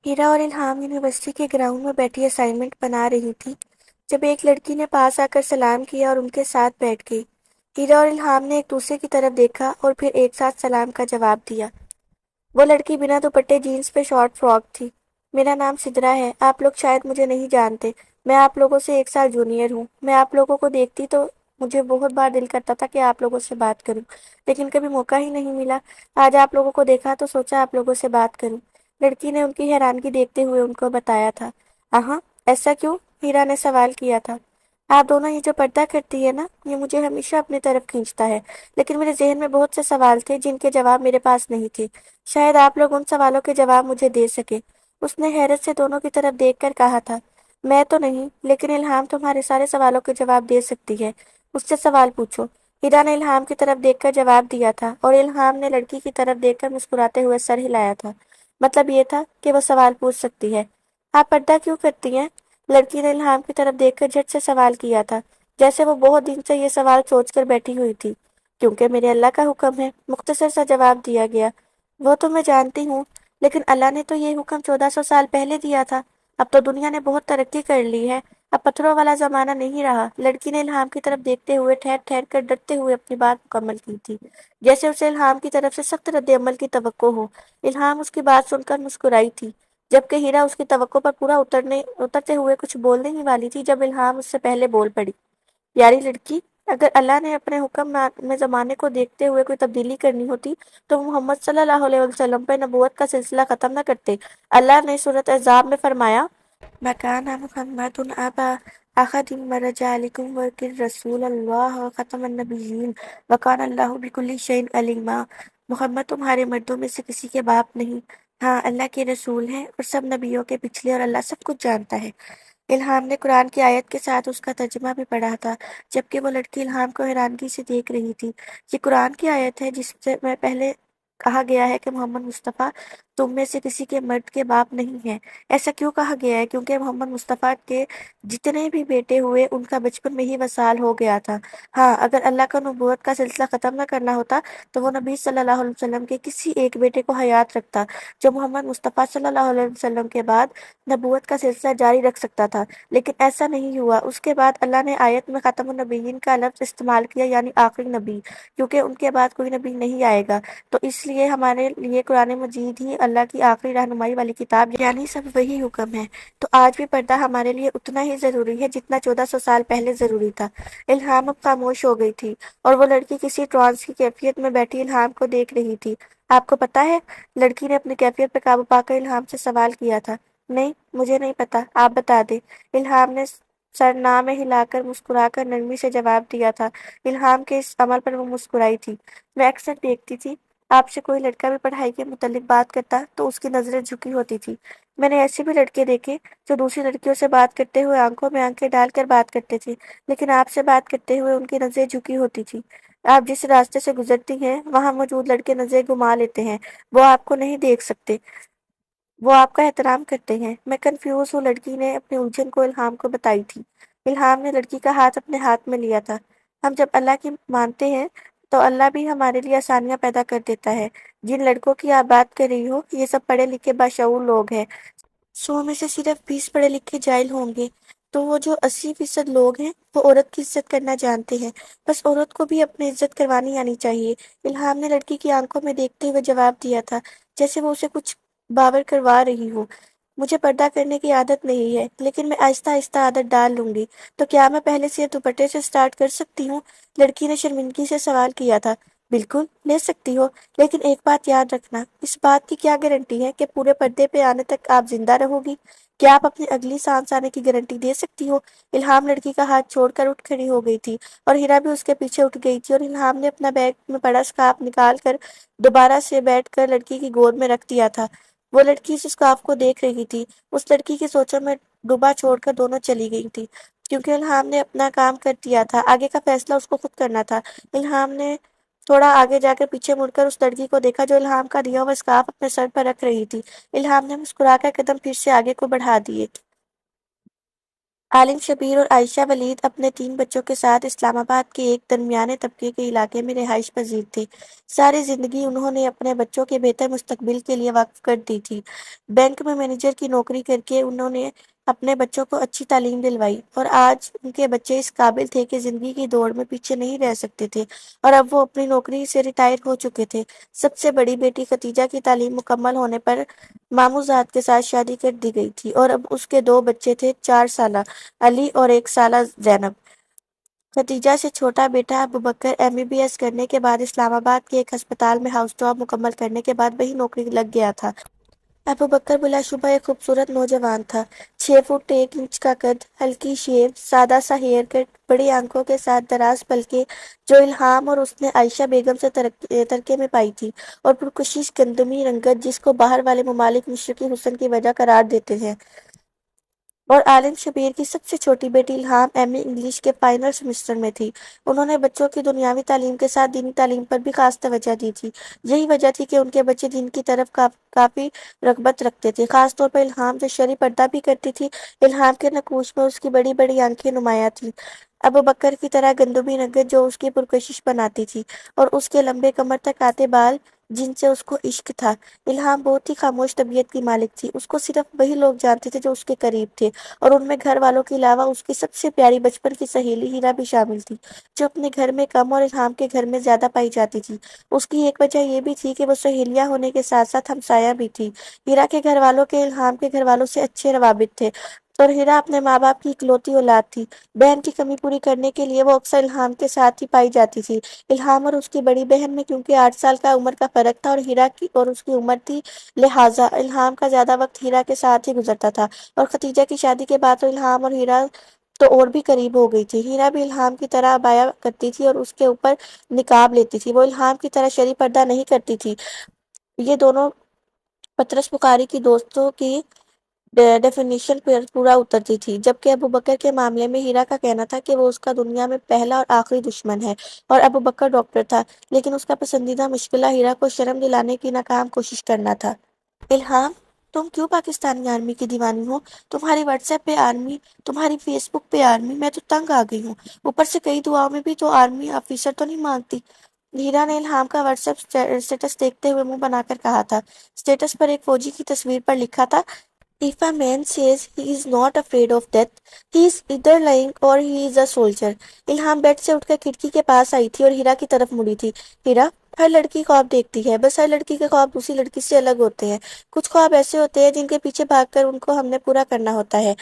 ہیرا اور الہام یونیورسٹی کے گراؤنڈ میں بیٹھی اسائنمنٹ بنا رہی تھی جب ایک لڑکی نے پاس آ کر سلام کیا اور ان کے ساتھ بیٹھ گئی۔ ہیرا اور الہام نے ایک دوسرے کی طرف دیکھا اور پھر ایک ساتھ سلام کا جواب دیا۔ وہ لڑکی بنا دوپٹے جینس پہ شارٹ فراک تھی۔ میرا نام سدرا ہے، آپ لوگ شاید مجھے نہیں جانتے، میں آپ لوگوں سے 1 سال جونیئر ہوں۔ میں آپ لوگوں کو دیکھتی تو مجھے بہت بار دل کرتا تھا کہ آپ لوگوں سے بات کروں، لیکن کبھی موقع ہی نہیں ملا۔ آج آپ لوگوں کو دیکھا تو سوچا آپ لوگوں سے بات کروں۔ لڑکی نے ان کی حیرانگی دیکھتے ہوئے ان کو بتایا تھا۔ ہاں، ایسا کیوں؟ ہیرا نے سوال کیا تھا۔ آپ دونوں یہ جو پردہ کرتی ہے نا، یہ مجھے ہمیشہ اپنی طرف کھینچتا ہے، لیکن میرے ذہن میں بہت سے سوال تھے جن کے جواب میرے پاس نہیں تھے۔ شاید آپ لوگ ان سوالوں کے جواب مجھے دے سکیں۔ اس نے حیرت سے دونوں کی طرف دیکھ کر کہا تھا۔ میں تو نہیں، لیکن الہام تمہارے سارے سوالوں کے جواب دے سکتی ہے، اس سے سوال پوچھو۔ ہیرا نے الہام کی طرف دیکھ کر جواب دیا تھا اور الہام نے لڑکی کی طرف دیکھ کر مسکراتے ہوئے سر ہلایا تھا۔ مطلب یہ تھا کہ وہ سوال پوچھ سکتی ہے۔ آپ پردہ کیوں کرتی ہیں؟ لڑکی نے الہام کی طرف دیکھ کر جھٹ سے سوال کیا تھا، جیسے وہ بہت دن سے یہ سوال سوچ کر بیٹھی ہوئی تھی۔ کیونکہ میرے اللہ کا حکم ہے، مختصر سا جواب دیا گیا۔ وہ تو میں جانتی ہوں، لیکن اللہ نے تو یہ حکم 1400 سال پہلے دیا تھا۔ اب تو دنیا نے بہت ترقی کر لی ہے، اب پتھروں والا زمانہ نہیں رہا۔ لڑکی نے الہام کی طرف دیکھتے ہوئے ٹھہر ٹھہر کر ڈرتے ہوئے اپنی بات مکمل کی تھی، جیسے اسے الہام کی طرف سے سخت رد عمل کی توقع ہو۔ الہام اس کی بات سن کر مسکرائی تھی، جبکہ ہیرا اس کی توقع پر پورا اترتے ہوئے کچھ بولنے ہی والی تھی جب الہام اس سے پہلے بول پڑی۔ پیاری لڑکی، اگر اللہ نے اپنے حکم میں زمانے کو دیکھتے ہوئے کوئی تبدیلی کرنی ہوتی تو محمد صلی اللہ علیہ وسلم پہ نبوت کا سلسلہ ختم نہ کرتے۔ اللہ نے سورۃ احزاب میں فرمایا، مَكَانَ مُحَمَّدٌ أَبَا أَحَدٍ مِّن رِّجَالِكُمْ وَلَٰكِنَّ رَسُولَ اللَّهِ وَخَاتَمَ النَّبِيِّينَ وَكَانَ اللَّهُ بِكُلِّ شَيْءٍ عَلِيمًا۔ محمد تمہارے مردوں میں سے کسی کے باپ نہیں، ہاں اللہ کے رسول ہیں اور سب نبیوں کے پچھلے، اور اللہ سب کچھ جانتا ہے۔ الہام نے قرآن کی آیت کے ساتھ اس کا ترجمہ بھی پڑھا تھا، جبکہ وہ لڑکی الہام کو حیرانگی سے دیکھ رہی تھی۔ یہ قرآن کی آیت ہے جس میں پہلے کہا گیا ہے کہ محمد مصطفیٰ تم میں سے کسی کے مرد کے باپ نہیں ہیں۔ ایسا کیوں کہا گیا ہے؟ کیونکہ محمد مصطفیٰ کے جتنے بھی بیٹے ہوئے ان کا بچپن میں ہی وصال ہو گیا تھا۔ ہاں، اگر اللہ کا نبوت کا سلسلہ ختم نہ کرنا ہوتا تو وہ نبی صلی اللہ علیہ وسلم کے کسی ایک بیٹے کو حیات رکھتا، جو محمد مصطفیٰ صلی اللہ علیہ وسلم کے بعد نبوت کا سلسلہ جاری رکھ سکتا تھا، لیکن ایسا نہیں ہوا۔ اس کے بعد اللہ نے آیت میں خاتم النبیین کا لفظ استعمال کیا، یعنی آخری نبی، کیونکہ ان کے بعد کوئی نبی نہیں آئے گا۔ تو اس لیے ہمارے لیے قرآن مجید ہی اللہ کی آخری رہنمائی والی کتاب، یعنی سب وہی حکم ہے۔ تو آج بھی پردہ ہمارے لیے اتنا ہی ضروری ہے جتنا 1400 سال پہلے ضروری تھا۔ الہام اب خاموش ہو گئی تھی اور وہ لڑکی کسی ٹرانس کی کیفیت میں بیٹھی الہام کو دیکھ رہی تھی۔ آپ کو پتہ ہے؟ لڑکی نے اپنی کیفیت پر قابو پا کر الہام سے سوال کیا تھا۔ نہیں، مجھے نہیں پتا، آپ بتا دیں۔ الہام نے سر نہ میں ہلا کر مسکرا کر نرمی سے جواب دیا تھا۔ الہام کے اس عمل پر وہ مسکرائی تھی۔ میں اکثر دیکھتی تھی، آپ سے کوئی لڑکا بھی پڑھائی کے متعلق بات کرتا تو اس کی نظریں جھکی ہوتی تھی۔ میں نے ایسے بھی لڑکے دیکھے جو دوسری لڑکیوں سے بات کرتے ہوئے آنکھوں میں آنکھیں ڈال کر بات کرتے تھے، لیکن آپ سے بات کرتے ہوئے ان کی نظریں جھکی ہوتی تھی۔ آپ جس راستے سے گزرتی ہیں وہاں موجود لڑکے نظریں گھما لیتے ہیں، وہ آپ کو نہیں دیکھ سکتے، وہ آپ کا احترام کرتے ہیں۔ میں کنفیوز ہوں، لڑکی نے اپنی الجھن کو الہام کو بتائی تھی۔ الہام نے لڑکی کا ہاتھ اپنے ہاتھ میں لیا تھا۔ ہم جب اللہ کی مانتے ہیں تو اللہ بھی ہمارے لیے آسانیاں پیدا کر دیتا ہے۔ جن لڑکوں کی آپ بات کر رہی ہو، یہ سب پڑھے لکھے باشعور لوگ ہیں۔ 100 میں سے صرف 20 پڑھے لکھے جاہل ہوں گے، تو وہ جو 80% لوگ ہیں وہ عورت کی عزت کرنا جانتے ہیں۔ بس عورت کو بھی اپنی عزت کروانی آنی چاہیے۔ الہام نے لڑکی کی آنکھوں میں دیکھتے ہوئے جواب دیا تھا، جیسے وہ اسے کچھ باور کروا رہی ہو۔ مجھے پردہ کرنے کی عادت نہیں ہے، لیکن میں آہستہ آہستہ عادت ڈال لوں گی۔ تو کیا میں پہلے سے دوپٹے سے سٹارٹ کر سکتی ہوں؟ لڑکی نے شرمندگی سے سوال کیا تھا۔ بالکل لے سکتی ہو، لیکن ایک بات یاد رکھنا، اس بات کی کیا گارنٹی ہے کہ پورے پردے پہ آنے تک آپ زندہ رہو گی؟ کیا آپ اپنی اگلی سانس آنے کی گارنٹی دے سکتی ہو؟ الہام لڑکی کا ہاتھ چھوڑ کر اٹھ کھڑی ہو گئی تھی اور ہیرا بھی اس کے پیچھے اٹھ گئی تھی، اور الہام نے اپنا بیگ میں پڑا سکارف نکال کر دوبارہ سے بیٹھ کر لڑکی کی گود میں رکھ دیا تھا۔ وہ لڑکی اس سکارف کو دیکھ رہی تھی، اس لڑکی کی سوچوں میں ڈوبا چھوڑ کر دونوں چلی گئی تھی، کیونکہ الہام نے اپنا کام کر دیا تھا، آگے کا فیصلہ اس کو خود کرنا تھا۔ الہام نے تھوڑا آگے جا کر پیچھے مڑ کر اس لڑکی کو دیکھا جو الہام کا دیا ہوا سکارف اپنے سر پر رکھ رہی تھی۔ الہام نے مسکرا کر قدم پھر سے آگے کو بڑھا دیے۔ عالم شبیر اور عائشہ ولید اپنے 3 بچوں کے ساتھ اسلام آباد کے ایک درمیانے طبقے کے علاقے میں رہائش پذیر تھے۔ ساری زندگی انہوں نے اپنے بچوں کے بہتر مستقبل کے لیے وقف کر دی تھی۔ بینک میں مینیجر کی نوکری کرکے انہوں نے اپنے بچوں کو اچھی تعلیم دلوائی اور آج ان کے بچے اس قابل تھے کہ زندگی کی دوڑ میں پیچھے نہیں رہ سکتے تھے اور اب وہ اپنی نوکری سے ریٹائر ہو چکے تھے۔ سب سے بڑی بیٹی ختیجہ کی تعلیم مکمل ہونے پر ماموزاد کے ساتھ شادی کر دی گئی تھی اور اب اس کے 2 بچے تھے، 4 سالہ علی اور 1 سالہ زینب۔ ختیجہ سے چھوٹا بیٹا ابوبکر MBBS کرنے کے بعد اسلام آباد کے ایک ہسپتال میں ہاؤس جاب مکمل کرنے کے بعد وہی نوکری لگ گیا تھا۔ ابوبکر بلا شبہ ایک خوبصورت نوجوان تھا۔ 6 فٹ 1 انچ کا قد، ہلکی شیو، سادہ سا ہیئر کٹ، بڑی آنکھوں کے ساتھ دراز پلکیں جو الہام اور اس نے عائشہ بیگم سے ترکے میں پائی تھی، اور پرکشش گندمی رنگت جس کو باہر والے ممالک مشرقی حسن کی وجہ قرار دیتے ہیں۔ اور عالم شبیر کی سب سے چھوٹی بیٹی الہام MA انگلش کے فائنل سیمسٹر میں تھی۔ انہوں نے بچوں کی دنیاوی تعلیم کے ساتھ دینی تعلیم پر بھی خاص توجہ دی تھی۔ یہی وجہ تھی کہ ان کے بچے دین کی طرف کافی رغبت رکھتے تھے، خاص طور پر الہام جو شرعی پردہ بھی کرتی تھی۔ الہام کے نقوش میں اس کی بڑی بڑی آنکھیں نمایاں تھیں، ابوبکر کی طرح گندمی رنگت جو اس کی پرکشش بناتی تھی، اور اس کے لمبے کمر تک آتے بال جن سے اس کو عشق تھا۔ الہام بہت ہی خاموش طبیعت کی مالک تھی۔ اس کو صرف وہی لوگ جانتے تھے جو اس کے قریب تھے، اور ان میں گھر والوں کے علاوہ اس کی سب سے پیاری بچپن کی سہیلی ہیرا بھی شامل تھی، جو اپنے گھر میں کم اور الہام کے گھر میں زیادہ پائی جاتی تھی۔ اس کی ایک وجہ یہ بھی تھی کہ وہ سہیلیاں ہونے کے ساتھ ساتھ ہمسایہ بھی تھی۔ ہیرا کے گھر والوں کے الہام کے گھر والوں سے اچھے روابط تھے، اور ہیرا اپنے ماں باپ کی اکلوتی اولاد تھی۔ بہن کی کمی پوری کرنے کے لیے وہ اکثر الہام کے ساتھ ہی پائی جاتی تھی۔ الہام اور اس کی بڑی بہن میں کیونکہ 8 سال کا عمر کا فرق تھا اور ہیرا کی اور اس کی عمر تھی، لہٰذا الہام کا زیادہ وقت ہیرا کے ساتھ ہی گزرتا تھا، اور ختیجہ کی شادی کے بعد تو الہام اور ہیرا تو اور بھی قریب ہو گئی تھی۔ ہیرا بھی الہام کی طرح عبایا کرتی تھی اور اس کے اوپر نقاب لیتی تھی۔ وہ الہام کی طرح شرعی پردہ نہیں کرتی تھی۔ یہ دونوں پطرس بخاری کی دوستوں کی ڈیفینیشن پر پورا اترتی تھی، جبکہ ابوبکر کے معاملے میں ہیرا کا کہنا تھا کہ وہ اس کا دنیا میں پہلا اور آخری دشمن ہے، اور ابوبکر ڈاکٹر تھا، لیکن اس کا پسندیدہ مشغلہ ہیرا کو شرم دلانے کی ناکام کوشش کرنا تھا۔ الہام، تم کیوں پاکستانی آرمی کی دیوانی ہو؟ تمہاری واٹس ایپ پہ آرمی، تمہاری فیس بک پہ آرمی، میں تو تنگ آ گئی ہوں۔ اوپر سے کئی دعاؤں میں بھی تو آرمی آفیسر تو نہیں مانگتی۔ ہیرا نے الہام کا واٹس ایپ اسٹیٹس دیکھتے ہوئے منہ بنا کر کہا تھا۔ اسٹیٹس پر ایک فوجی کی تصویر پر لکھا تھا: If a man says he is not afraid of death, he is either lying or he is a soldier۔ الہام بیڈ سے اٹھ کر کھڑکی کے پاس آئی تھی اور ہیرا کی طرف مڑی تھی۔ ہیرا، ہر لڑکی خواب دیکھتی ہے، بس ہر لڑکی کے خواب دوسری لڑکی سے الگ ہوتے ہیں۔ کچھ خواب ایسے ہوتے ہیں جن کے پیچھے بھاگ کر ان کو ہم نے پورا کرنا ہوتا ہے،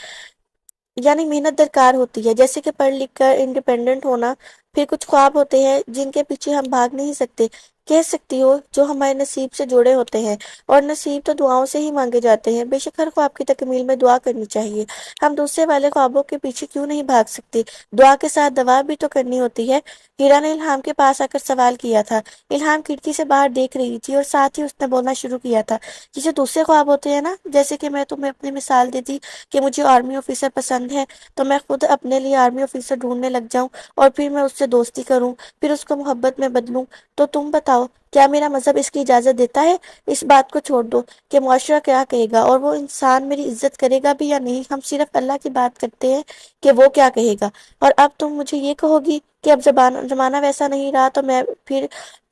یعنی محنت درکار ہوتی ہے، جیسے کہ پڑھ لکھ کر انڈیپینڈنٹ ہونا۔ پھر کچھ خواب ہوتے ہیں جن کے پیچھے ہم بھاگ نہیں سکتے، کہہ سکتی ہو، جو ہمارے نصیب سے جڑے ہوتے ہیں، اور نصیب تو دعاؤں سے ہی مانگے جاتے ہیں۔ بے شک ہر خواب کی تکمیل میں دعا کرنی چاہیے۔ ہم دوسرے والے خوابوں کے پیچھے کیوں نہیں بھاگ سکتے؟ دعا کے ساتھ دوا بھی تو کرنی ہوتی ہے۔ ہیرا نے الہام کے پاس آ کر سوال کیا تھا۔ الہام کھڑکی سے باہر دیکھ رہی تھی، اور ساتھ ہی اس نے بولنا شروع کیا تھا: یہ جو دوسرے خواب ہوتے ہیں نا، جیسے کہ میں تمہیں اپنی مثال دیتی کہ مجھے آرمی آفیسر پسند ہے، تو میں خود اپنے لیے آرمی آفیسر ڈھونڈنے لگ جاؤں، اور پھر میں اس سے دوستی کروں، پھر اس کو محبت میں بدلوں، تو تم بتاؤ، کیا میرا مذہب اس کی اجازت دیتا ہے؟ اس بات کو چھوڑ دو کہ معاشرہ کیا کہے گا اور وہ انسان میری عزت کرے گا بھی یا نہیں، ہم صرف اللہ کی بات کرتے ہیں کہ وہ کیا کہے گا۔ اور اب تم مجھے یہ کہو گی کہ اب زمانہ ویسا نہیں رہا، تو میں پھر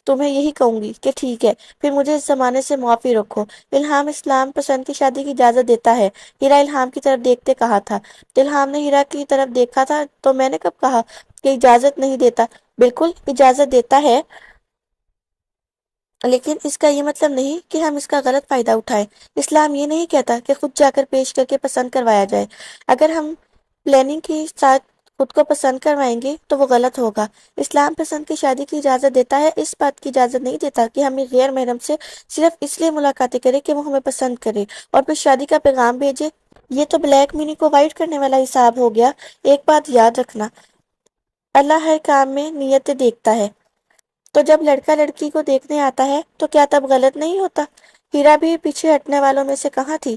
تمہیں یہی کہوں گی کہ ٹھیک ہے، پھر مجھے اس زمانے سے معافی رکھو۔ الہام اسلام پسند کی شادی کی اجازت دیتا ہے، ہیرا الہام کی طرف دیکھتے کہا تھا۔ الہام نے ہیرا کی طرف دیکھا تھا: تو میں نے کب کہا کہ اجازت نہیں دیتا؟ بالکل اجازت دیتا ہے، لیکن اس کا یہ مطلب نہیں کہ ہم اس کا غلط فائدہ اٹھائیں۔ اسلام یہ نہیں کہتا کہ خود جا کر پیش کر کے پسند کروایا جائے۔ اگر ہم پلاننگ کے ساتھ خود کو پسند کروائیں گے تو وہ غلط ہوگا۔ اسلام پسند کی شادی کی اجازت دیتا ہے، اس بات کی اجازت نہیں دیتا کہ ہم ایک غیر محرم سے صرف اس لیے ملاقاتیں کریں کہ وہ ہمیں پسند کرے اور پھر شادی کا پیغام بھیجے۔ یہ تو بلیک منی کو وائٹ کرنے والا حساب ہو گیا۔ ایک بات یاد رکھنا، اللہ ہر کام میں نیتیں دیکھتا ہے۔ تو جب لڑکا لڑکی کو دیکھنے آتا ہے تو کیا تب غلط نہیں ہوتا؟ ہیرا بھی پیچھے ہٹنے والوں میں سے کہاں تھی۔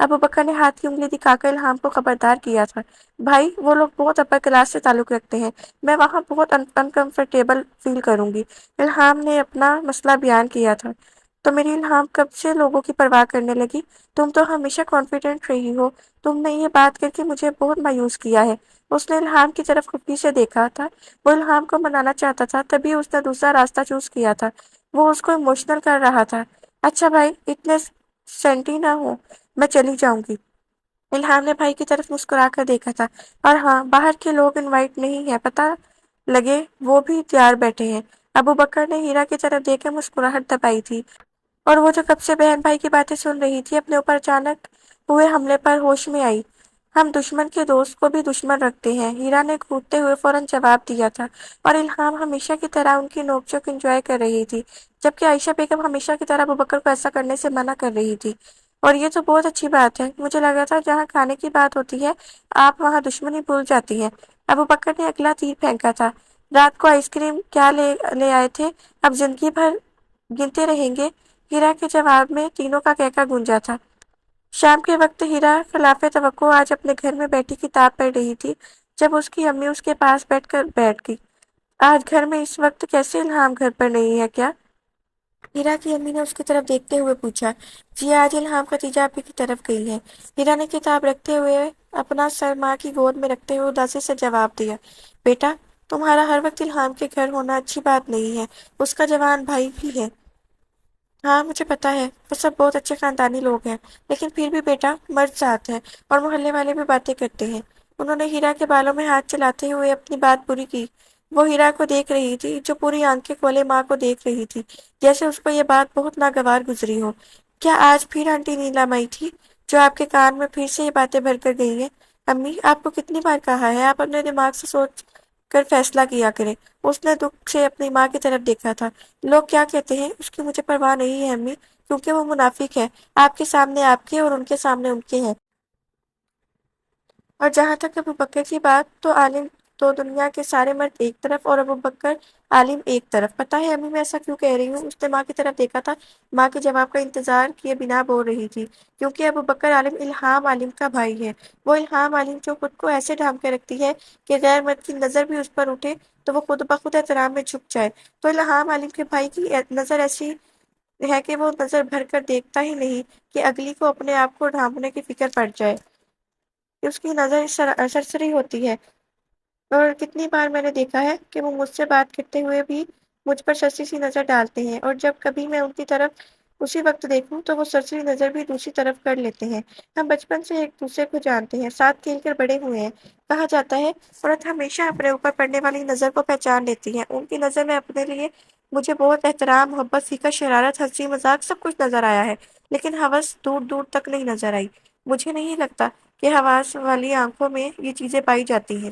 ابو بکر نے ہاتھ کی انگلی دکھا کر الہام کو خبردار کیا تھا۔ بھائی وہ لوگ بہت اپر کلاس سے تعلق رکھتے ہیں، میں وہاں بہت انکمفرٹیبل فیل کروں گی۔ الہام نے اپنا مسئلہ بیان کیا تھا۔ تو میری الہام کب سے لوگوں کی پرواہ کرنے لگی؟ تم تو ہمیشہ کانفیڈنٹ رہی ہو، تم نے یہ بات کر کے مجھے بہت مایوس کیا ہے۔ اس نے الہام کی طرف خفکی سے دیکھا تھا۔ وہ الہام کو منانا چاہتا تھا، تبھی اس نے دوسرا راستہ چوز کیا تھا۔ وہ اس کو ایموشنل کر رہا تھا۔ اچھا بھائی، اتنے سینٹی نہ ہو، میں چلی جاؤں گی۔ الہام نے بھائی کی طرف مسکرا کر دیکھا تھا۔ اور ہاں، باہر کے لوگ انوائٹ نہیں ہیں، پتہ لگے وہ بھی تیار بیٹھے ہیں۔ ابو بکر نے ہیرا کی طرف دیکھ کر مسکراہٹ دبائی تھی، اور وہ جو کب سے بہن بھائی کی باتیں سن رہی تھی، اپنے اوپر اچانک ہوئے حملے پر ہوش میں آئی۔ ہم دشمن کے دوست کو بھی دشمن رکھتے ہیں، ہیرا نے کودتے ہوئے فوراً جواب دیا تھا، اور الہام ہمیشہ کی طرح ان کی نوک جھوک انجوائے کر رہی تھی، جبکہ عائشہ بیگم ہمیشہ کی طرح ابوبکر کو ایسا کرنے سے منع کر رہی تھی۔ اور یہ تو بہت اچھی بات ہے، مجھے لگا تھا جہاں کھانے کی بات ہوتی ہے آپ وہاں دشمنی بھول جاتی ہیں۔ ابوبکر نے اگلا تیر پھینکا تھا، رات کو آئس کریم کیا لے آئے تھے، اب زندگی بھر گنتے رہیں گے؟ ہیرا کے جواب میں تینوں کا کہکا گونجا تھا۔ شام کے وقت ہیرا خلاف توقع آج اپنے گھر میں بیٹھی کتاب پڑھ رہی تھی، جب اس کی امی اس کے پاس بیٹھ گئی۔ آج گھر میں اس وقت کیسے الہام گھر پر نہیں ہے کیا؟ ہیرا کی امی نے اس کی طرف دیکھتے ہوئے پوچھا۔ جی آج الہام ختیجہ آپی کی طرف گئی ہے۔ ہیرا نے کتاب رکھتے ہوئے اپنا سر ماں کی گود میں رکھتے ہوئے اداسی سے جواب دیا۔ بیٹا، تمہارا ہر وقت الہام کے گھر ہونا اچھی بات نہیں ہے، اس کا جوان بھائی بھی ہے۔ ہاں مجھے پتا ہے، وہ سب بہت اچھے خاندانی لوگ ہیں، لیکن پھر بھی بیٹا مرد ذات ہے، اور محلے والے بھی باتیں کرتے ہیں۔ انہوں نے ہیرا کے بالوں میں ہاتھ چلاتے ہوئے اپنی بات پوری کی۔ وہ ہیرا کو دیکھ رہی تھی، جو پوری آنکھیں کھولے ماں کو دیکھ رہی تھی، جیسے اس کو یہ بات بہت ناگوار گزری ہو۔ کیا آج پھر آنٹی نیلم آئی تھی، جو آپ کے کان میں پھر سے یہ باتیں بھر کر گئی ہیں؟ امی، آپ کو کتنی بار کہا ہے آپ اپنے دماغ سے سوچ کر فیصلہ کیا کریں۔ اس نے دکھ سے اپنی ماں کی طرف دیکھا تھا۔ لوگ کیا کہتے ہیں اس کی مجھے پرواہ نہیں ہے امی، کیونکہ وہ منافق ہے، آپ کے سامنے آپ کے اور ان کے سامنے ان کے ہیں۔ اور جہاں تک ابوبکر کی بات، تو عالم تو دنیا کے سارے مرد ایک طرف اور ابوبکر عالم ایک طرف۔ پتہ ہے امی میں ایسا کیوں کہہ رہی ہوں؟ اس نے ماں کی طرف دیکھا تھا۔ ماں کے جواب کا انتظار کیے بنا بول رہی تھی، کیونکہ ابوبکر عالم الہام عالم کا بھائی ہے۔ وہ الہام عالم جو خود کو ایسے ڈھانپ کے رکھتی ہے کہ غیر مرد کی نظر بھی اس پر اٹھے تو وہ خود بخود احترام میں جھک جائے، تو الہام عالم کے بھائی کی نظر ایسی ہے کہ وہ نظر بھر کر دیکھتا ہی نہیں کہ اگلی کو اپنے آپ کو ڈھانپنے کی فکر پڑ جائے۔ اس کی نظر سرسری ہوتی ہے، اور کتنی بار میں نے دیکھا ہے کہ وہ مجھ سے بات کرتے ہوئے بھی مجھ پر سرسری سی نظر ڈالتے ہیں، اور جب کبھی میں ان کی طرف اسی وقت دیکھوں تو وہ سرسری نظر بھی دوسری طرف کر لیتے ہیں۔ ہم بچپن سے ایک دوسرے کو جانتے ہیں، ساتھ کھیل کر بڑے ہوئے ہیں۔ کہا جاتا ہے عورت ہمیشہ اپنے اوپر پڑنے والی نظر کو پہچان لیتی ہے۔ ان کی نظر میں اپنے لیے مجھے بہت احترام، محبت، فکر، شرارت، ہنسی مذاق سب کچھ نظر آیا ہے، لیکن ہوس دور دور تک نہیں نظر آئی۔ مجھے نہیں لگتا کہ حواس والی آنکھوں میں یہ چیزیں پائی جاتی ہیں۔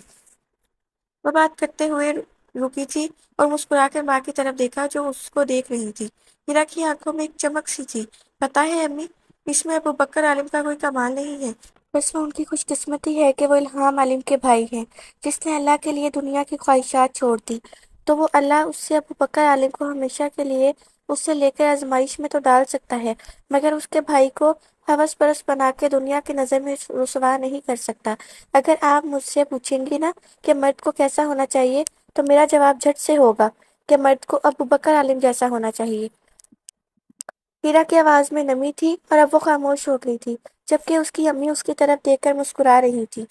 وہ بات کرتے ہوئے رکی تھی اور مسکرا کر ماں کی طرف دیکھا جو اس کو دیکھ رہی تھی۔ ہیرا کی آنکھوں میں ایک چمک سی تھی۔ پتہ ہے امی، اس میں ابوبکر عالم کا کوئی کمال نہیں ہے، بس وہ ان کی خوش قسمتی ہے کہ وہ الہام عالم کے بھائی ہیں، جس نے اللہ کے لیے دنیا کی خواہشات چھوڑ دی، تو وہ اللہ اس سے ابوبکر عالم کو ہمیشہ کے لیے اس سے لے کر آزمائش میں تو ڈال سکتا ہے، مگر اس کے بھائی کو ہوس پرست بنا کے دنیا کی نظر میں رسوا نہیں کر سکتا۔ اگر آپ مجھ سے پوچھیں گی نا کہ مرد کو کیسا ہونا چاہیے، تو میرا جواب جھٹ سے ہوگا کہ مرد کو ابوبکر عالم جیسا ہونا چاہیے۔ ہیرا کی آواز میں نمی تھی، اور اب وہ خاموش ہو گئی تھی، جبکہ اس کی امی اس کی طرف دیکھ کر مسکرا رہی تھی۔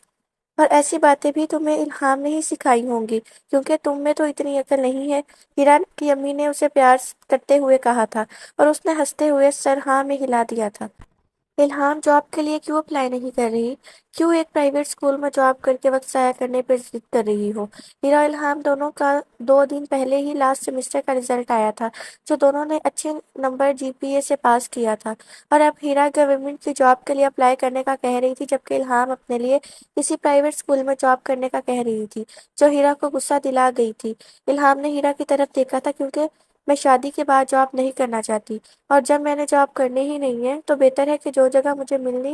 اور ایسی باتیں بھی تمہیں الہام نے ہی سکھائی ہوں گی، کیونکہ تم میں تو اتنی عقل نہیں ہے، ہیرا کی امی نے اسے پیار کرتے ہوئے کہا تھا، اور اس نے ہنستے ہوئے سر ہاں میں ہلا دیا تھا۔ الہام جاب کے لیے کیوں اپلائی نہیں کر رہی؟ کیوں ایک پرائیویٹ اسکول میں جاب کر کے وقت ضائع کرنے پر ضد کر رہی ہو؟ ہیرا اور الہام دونوں کا 2 دن پہلے ہی لاسٹ سیمسٹر کا رزلٹ آیا تھا، جو دونوں نے اچھے نمبر GPA سے پاس کیا تھا، اور اب ہیرا گورنمنٹ کی جاب کے لیے اپلائی کرنے کا کہہ رہی تھی، جبکہ الہام اپنے لیے کسی پرائیویٹ اسکول میں جاب کرنے کا کہہ رہی تھی، جو ہیرا کو غصہ دلا گئی تھی۔ الہام نے ہیرا کی طرف دیکھا تھا، کیونکہ میں شادی کے بعد جاب نہیں کرنا چاہتی، اور جب میں نے جاب کرنی ہی نہیں ہے تو بہتر ہے کہ جو جگہ مجھے ملنی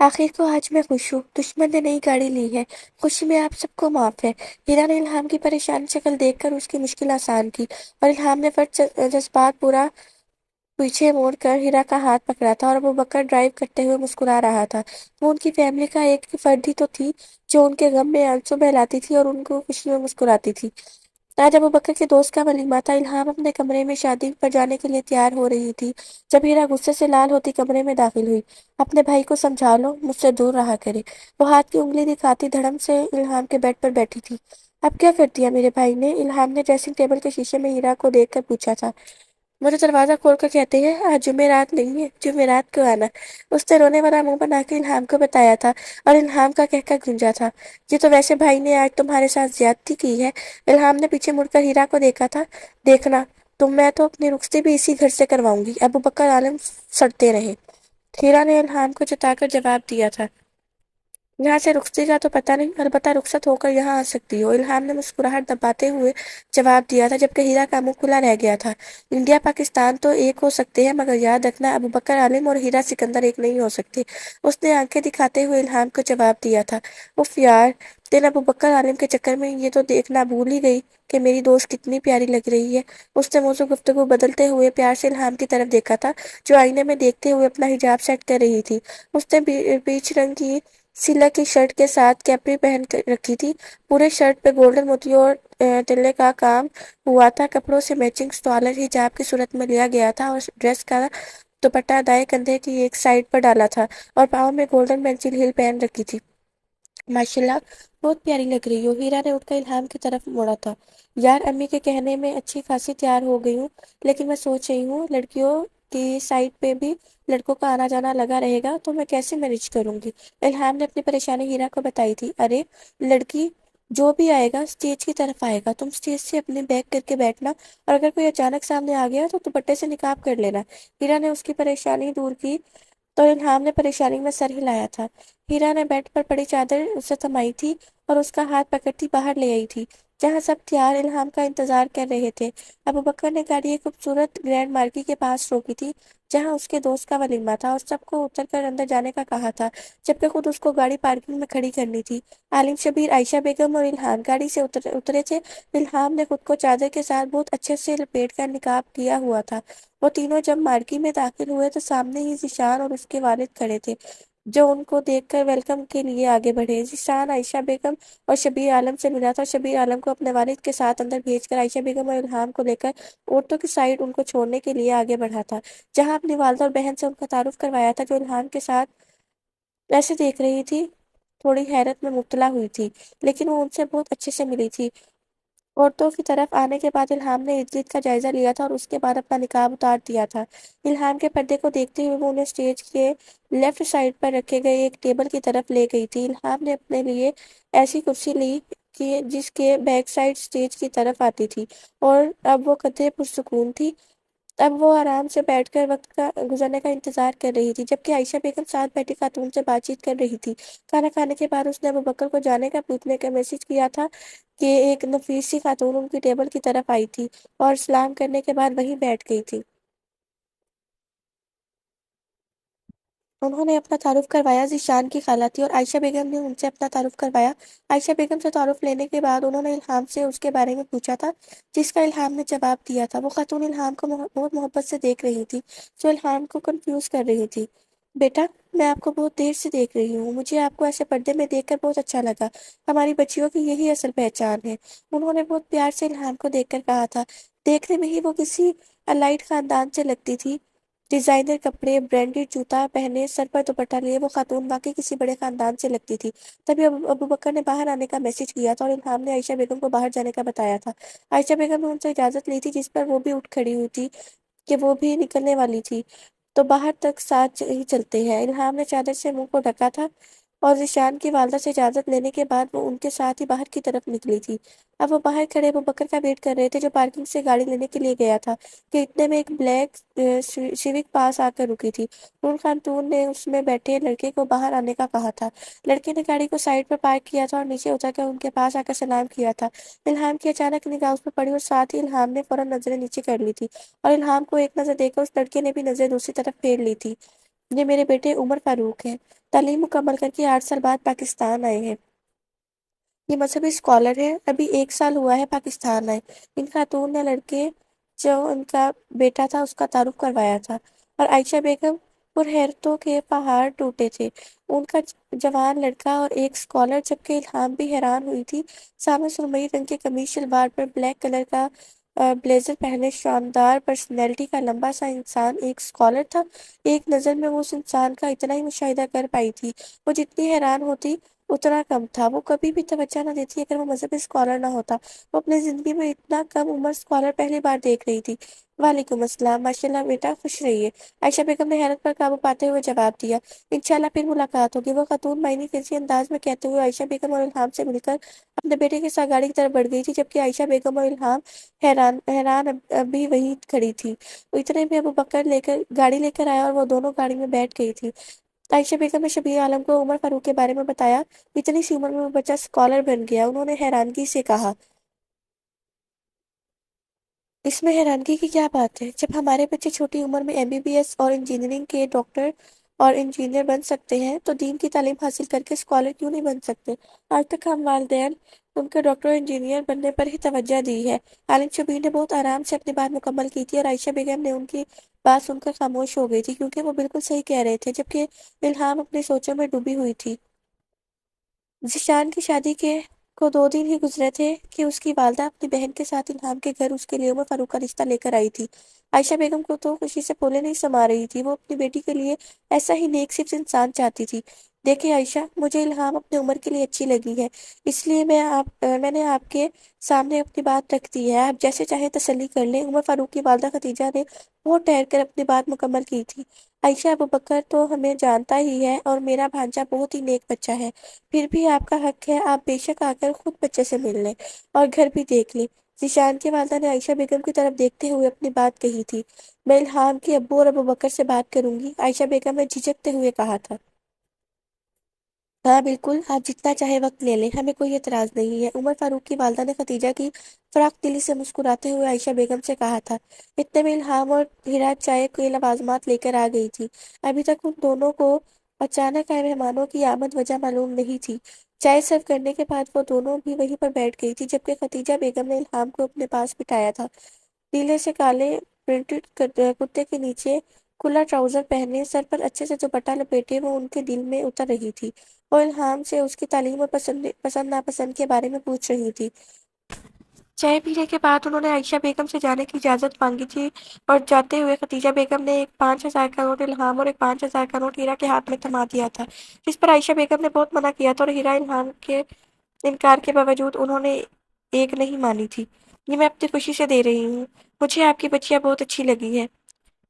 آخر کو آج میں خوش ہوں، دشمن نے نئی گاڑی لی ہے، خوشی میں آپ سب کو معاف ہے۔ ہیرا نے الہام کی پریشان شکل دیکھ کر اس کی مشکل آسان کی، اور الہام نے فٹ جذبات پورا پیچھے موڑ کر ہیرا کا ہاتھ پکڑا تھا، اور ابوبکر ڈرائیو کرتے ہوئے مسکرا رہا تھا۔ وہ ان کی فیملی کا ایک فرد ہی تو تھی جو ان کے غم میں آنسو بہلاتی تھی اور ان کو خوشی میں مسکراتی تھی۔ آج ابوبکر کے دوست کا ولیمہ تھا۔ الہام اپنے کمرے میں شادی پر جانے کے لیے تیار ہو رہی تھی جب ہیرا غصے سے لال ہوتی کمرے میں داخل ہوئی۔ اپنے بھائی کو سمجھا لو، مجھ سے دور رہا کرے، وہ ہاتھ کی انگلی دکھاتی دھڑم سے الہام کے بیڈ پر بیٹھی تھی۔ اب کیا کر دیا میرے بھائی نے؟ الہام نے ڈریسنگ ٹیبل کے شیشے میں ہیرا کو دیکھ کر پوچھا تھا۔ مجھے دروازہ کھول کر کہتے ہیں آج جمعرات نہیں ہے، جمعرات کو آنا، اس نے رونے والا منہ بنا کے الہام کو بتایا تھا، اور الہام کا کہہ کر گونجا تھا۔ یہ تو ویسے بھائی نے آج تمہارے ساتھ زیادتی کی ہے۔ الہام نے پیچھے مڑ کر ہیرا کو دیکھا تھا۔ دیکھنا تم، میں تو اپنی رخصتی بھی اسی گھر سے کرواؤں گی۔ ابوبکر عالم سڑتے رہے۔ ہیرا نے الہام کو جتا کر جواب دیا تھا۔ یہاں سے رخصتی کا تو پتہ نہیں، البتہ رخصت ہو کر یہاں آ سکتی ہو۔ الہام نے مسکراہٹ دباتے ہوئے جواب دیا تھا، جبکہ ہیرا کا منہ کھلا رہ گیا تھا۔ انڈیا پاکستان تو ایک ہو سکتے ہیں، مگر یاد رکھنا ابوبکر عالم اور ہیرا سکندر ایک نہیں ہو سکتے۔ اس نے آنکھیں دکھاتے ہوئے الہام کو جواب دیا تھا۔ اف یار، دن ابوبکر عالم کے چکر میں یہ تو دیکھنا بھول ہی گئی کہ میری دوست کتنی پیاری لگ رہی ہے۔ اس نے موضوع گفتگو بدلتے ہوئے پیار سے الہام کی طرف دیکھا تھا، جو آئینے میں دیکھتے ہوئے اپنا حجاب سیٹ کر رہی تھی۔ اس نے بیچ رنگ کی سلک کی شرٹ کے ساتھ کیپری پہن رکھی تھی۔ پورے شرٹ پہ گولڈن موتیوں اور تلے کا کام ہوا تھا۔ کپڑوں سے میچنگ سٹالر حجاب کی صورت میں لیا گیا تھا، اور ڈریس کا دوپٹہ دائیں کندھے کی ایک سائیڈ پر ڈالا تھا، اور پاؤں میں گولڈن پینسل ہیل پہن رکھی تھی۔ ماشاءاللہ، بہت پیاری لگ رہی ہو۔ ہیرا نے اٹھ کر الہام کی طرف مڑا تھا۔ یار، امی کے کہنے میں اچھی خاصی تیار ہو گئی ہوں، لیکن میں سوچ رہی ہوں لڑکیوں کی سائڈ پہ بھی لڑکوں کا آنا جانا لگا رہے گا تو میں کیسے مینج کروں گی؟ الہام نے اپنی پریشانی ہیرا کو بتائی تھی۔ ارے لڑکی جو بھی آئے گا اسٹیج کی طرف آئے گا، تم اسٹیج سے اپنے بیگ کر کے بیٹھنا، اور اگر کوئی اچانک سامنے آ گیا تو دوپٹے سے نقاب کر لینا۔ ہیرا نے اس کی پریشانی دور کی تو الہام نے پریشانی میں سر ہلایا تھا۔ ہیرا نے بیڈ پر پڑی چادر اسے تھمائی تھی اور اس کا ہاتھ پکڑتی باہر لے آئی تھی، جہاں سب تیار الہام کا انتظار کر رہے تھے۔ ابوبکر نے گاڑی ایک خوبصورت گرینڈ مارکی کے پاس روکی تھی، جہاں اس کے دوست کا ولیمہ تھا، اور سب کو اتر کر اندر جانے کا کہا تھا، جبکہ خود اس کو گاڑی پارکنگ میں کھڑی کرنی تھی۔ عالم شبیر، عائشہ بیگم اور الہام گاڑی سے اترے تھے۔ الہام نے خود کو چادر کے ساتھ بہت اچھے سے لپیٹ کر نقاب کیا ہوا تھا۔ وہ تینوں جب مارکی میں داخل ہوئے تو سامنے ہی ذیشان اور اس کے والد کھڑے تھے، جو ان کو دیکھ کر ویلکم کے لیے آگے بڑھے۔ ذیشان عائشہ بیگم اور شبیر عالم سے ملا تھا، اور شبیر عالم کو اپنے والد کے ساتھ اندر بھیج کر عائشہ بیگم اور الہام کو لے کر عورتوں کی سائڈ ان کو چھوڑنے کے لیے آگے بڑھا تھا، جہاں اپنی والدہ اور بہن سے ان کا تعارف کروایا تھا، جو الہام کے ساتھ ایسے دیکھ رہی تھی، تھوڑی حیرت میں مبتلا ہوئی تھی، لیکن وہ ان سے بہت اچھے سے ملی تھی۔ عورتوں کی طرف آنے کے بعد الہام نے ارد گرد کا جائزہ لیا تھا اور اس کے بعد اپنا نقاب اتار دیا تھا۔ الہام کے پردے کو دیکھتے ہوئے وہ انہیں اسٹیج کے لیفٹ سائڈ پر رکھے گئے ایک ٹیبل کی طرف لے گئی تھی۔ الہام نے اپنے لیے ایسی کرسی لی کہ جس کے بیک سائڈ اسٹیج کی طرف آتی تھی، اور اب وہ قدرے پرسکون تھی۔ اب وہ آرام سے بیٹھ کر وقت کا گزرنے کا انتظار کر رہی تھی، جبکہ عائشہ بیگم ساتھ بیٹھی خاتون سے بات چیت کر رہی تھی۔ کھانا کھانے کے بعد اس نے ابوبکر کو جانے کا پوچھنے کا میسج کیا تھا کہ ایک نفیس سی خاتون ان کی ٹیبل کی طرف آئی تھی، اور سلام کرنے کے بعد وہیں بیٹھ گئی تھی۔ انہوں نے اپنا تعارف کروایا۔ ذیشان کی خالہ تھی، اور عائشہ بیگم نے ان سے اپنا تعارف کروایا۔ عائشہ بیگم سے تعارف لینے کے بعد انہوں نے الہام سے اس کے بارے میں پوچھا تھا، جس کا الہام نے جواب دیا تھا۔ وہ خاتون الہام کو بہت محبت سے دیکھ رہی تھی، جو الہام کو کنفیوز کر رہی تھی۔ بیٹا، میں آپ کو بہت دیر سے دیکھ رہی ہوں، مجھے آپ کو ایسے پردے میں دیکھ کر بہت اچھا لگا۔ ہماری بچیوں کی یہی اصل پہچان ہے، انہوں نے بہت پیار سے الہام کو دیکھ کر کہا تھا۔ دیکھنے میں ہی وہ کسی الائٹ خاندان سے لگتی تھی، ڈیزائنر کپڑے، برانڈڈ جوتا پہنے، سر پر دوپٹہ لیے وہ خاتون واقعی کسی بڑے خاندان سے لگتی تھی۔ تبھی ابوبکر نے باہر آنے کا میسج کیا تھا، اور الہام نے عائشہ بیگم کو باہر جانے کا بتایا تھا۔ عائشہ بیگم نے ان سے اجازت لی تھی، جس پر وہ بھی اٹھ کھڑی ہوئی تھی کہ وہ بھی نکلنے والی تھی، تو باہر تک ساتھ ہی چلتے ہیں۔ الہام نے چادر سے منہ کو ڈھکا تھا، اور ذیشان کی والدہ سے اجازت لینے کے بعد وہ ان کے ساتھ ہی باہر کی طرف نکلی تھی۔ اب وہ باہر کھڑے ابوبکر کا ویٹ کر رہے تھے، جو پارکنگ سے گاڑی لینے کے لیے گیا تھا، کہ اتنے میں ایک بلیک سیوک پاس آ کر رکی تھی۔ نور خاتون نے اس میں بیٹھے لڑکے کو باہر آنے کا کہا تھا۔ لڑکے نے گاڑی کو سائڈ پر پارک کیا تھا اور نیچے اتر کر ان کے پاس آ کر سلام کیا تھا۔ الہام کی اچانک نگاہ اس پر پڑی، اور ساتھ ہی الہام نے فوراً نظریں نیچے کر لی تھی، اور الہام کو ایک نظر دے کر اس لڑکے نے بھی نظریں دوسری طرف پھیر لی تھی۔ یہ میرے بیٹے عمر فاروق ہیں، تعلیم مکمل کر کے 8 سال بعد پاکستان آئے ہیں۔ یہ مذہبی اسکالر ہے، ابھی 1 سال ہوا ہے پاکستان آئے۔ ان خاتون نے لڑکے جو ان کا بیٹا تھا اس کا تعارف کروایا تھا، اور عائشہ بیگم پرحیرتوں کے پہاڑ ٹوٹے تھے۔ ان کا جوان لڑکا اور ایک اسکالر، جبکہ الہام بھی حیران ہوئی تھی۔ سامنے سرمئی رنگ کی قمیض شلوار پر بلیک کلر کا بلیزر پہنے شاندار پرسنالٹی کا لمبا سا انسان ایک اسکالر تھا۔ ایک نظر میں وہ اس انسان کا اتنا ہی مشاہدہ کر پائی تھی، وہ جتنی حیران ہوتی اتنا کم تھا۔ وہ کبھی بھی توجہ نہ دیتی اگر وہ مذہبی اسکالر نہ ہوتا۔ وہ اپنی زندگی میں اتنا کم عمر اسکالر پہلی بار دیکھ رہی تھی۔ وعلیکم السلام، ماشاءاللہ بیٹا، خوش رہیے، عائشہ بیگم نے حیرت پر قابو پاتے ہوئے جواب دیا۔ انشاءاللہ پھر ملاقات ہوگی، وہ خاتون معنی خیزی انداز میں کہتے ہوئے عائشہ بیگم اور الہام سے مل کر اپنے بیٹے کے ساتھ گاڑی کی طرف بڑھ گئی تھی، جبکہ عائشہ بیگم اور الہام حیران ابھی وہیں کھڑی تھی۔ اتنے میں ابوبکر گاڑی لے کر آیا اور وہ دونوں گاڑی میں بیٹھ گئی تھی۔ عائشہ بیگم نے شبیر عالم کو عمر فاروق کے بارے میں بتایا۔ اتنی سی عمر میں وہ بچہ اسکالر بن گیا، انہوں نے حیرانگی سے کہا۔ اس میں حیرانگی کی کیا بات ہے؟ جب ہمارے بچے چھوٹی عمر میں MBBS اور انجینئرنگ کے ڈاکٹر اور انجینئر بن سکتے ہیں تو دین کی تعلیم حاصل کر کے اسکالر کیوں نہیں بن سکتے؟ آج تک ہم والدین ان کے ڈاکٹر اور انجینئر بننے پر ہی توجہ دی ہے۔ عالم شبیر نے بہت آرام سے اپنی بات مکمل کی تھی، اور عائشہ بیگم نے ان کی بات سن کر خاموش ہو گئی تھی، کیونکہ وہ بالکل صحیح کہہ رہے تھے، جبکہ الہام اپنی سوچوں میں ڈوبی ہوئی تھی۔ ذیشان کی شادی کو 2 دن ہی گزرے تھے کہ اس کی والدہ اپنی بہن کے ساتھ الہام کے گھر اس کے لیے عمر فاروق کا رشتہ لے کر آئی تھی۔ عائشہ بیگم کو تو خوشی سے پھولے نہیں سما رہی تھی، وہ اپنی بیٹی کے لیے ایسا ہی نیک صرف انسان چاہتی تھی۔ دیکھیں عائشہ، مجھے الہام اپنے عمر کے لیے اچھی لگی ہے، اس لیے میں نے آپ کے سامنے اپنی بات رکھ دی ہے، آپ جیسے چاہیں تسلی کر لیں۔ عمر فاروق کی والدہ خدیجہ نے بہت ٹھہر کر اپنی بات مکمل کی تھی۔ عائشہ، ابوبکر تو ہمیں جانتا ہی ہے اور میرا بھانجا بہت ہی نیک بچہ ہے، پھر بھی آپ کا حق ہے، آپ بے شک آ کر خود بچے سے مل لیں اور گھر بھی دیکھ لیں۔ ذیشان کی والدہ نے عائشہ بیگم کی طرف دیکھتے ہوئے اپنی بات کہی تھی۔ میں الہام کے ابو اور ابوبکر سے بات کروں گی، عائشہ بیگم نے جھجکتے ہوئے کہا تھا۔ ہاں بالکل، آپ جتنا چاہے وقت لے لیں، ہمیں کوئی اعتراض نہیں ہے، عمر فاروق کی والدہ نے خدیجہ کی فراخ دلی سے مسکراتے ہوئے عائشہ بیگم سے کہا تھا۔ اتنے میں الہام اور ہیرا چائے کے لوازمات لے کر آ گئی تھی۔ ابھی تک ان دونوں کو اچانک آئے مہمانوں کی آمد وجہ معلوم نہیں تھی۔ چائے سرو کرنے کے بعد وہ دونوں بھی وہیں پر بیٹھ گئی تھی، جبکہ خدیجہ بیگم نے الہام کو اپنے پاس بٹھایا تھا۔ نیلے سے کالے پرنٹڈ کرتے کے نیچے کھلا ٹراؤزر پہنے، سر پر اچھے سے دوپٹہ لپیٹے وہ ان کے دل میں اتر رہی تھی، اور الہام سے اس کی تعلیم اور پسند ناپسند کے بارے میں پوچھ رہی تھی۔ چائے پینے کے بعد انہوں نے عائشہ بیگم سے جانے کی اجازت مانگی تھی، اور جاتے ہوئے خدیجہ بیگم نے ایک 5,000 کا نوٹ الہام اور ایک 5,000 کا نوٹ ہیرا کے ہاتھ میں تھما دیا تھا، جس پر عائشہ بیگم نے بہت منع کیا تھا، اور ہیرا الہام کے انکار کے باوجود انہوں نے ایک نہیں مانی تھی۔ یہ میں اپنی خوشی سے دے رہی ہوں، مجھے آپ کی بچیاں بہت اچھی لگی ہے۔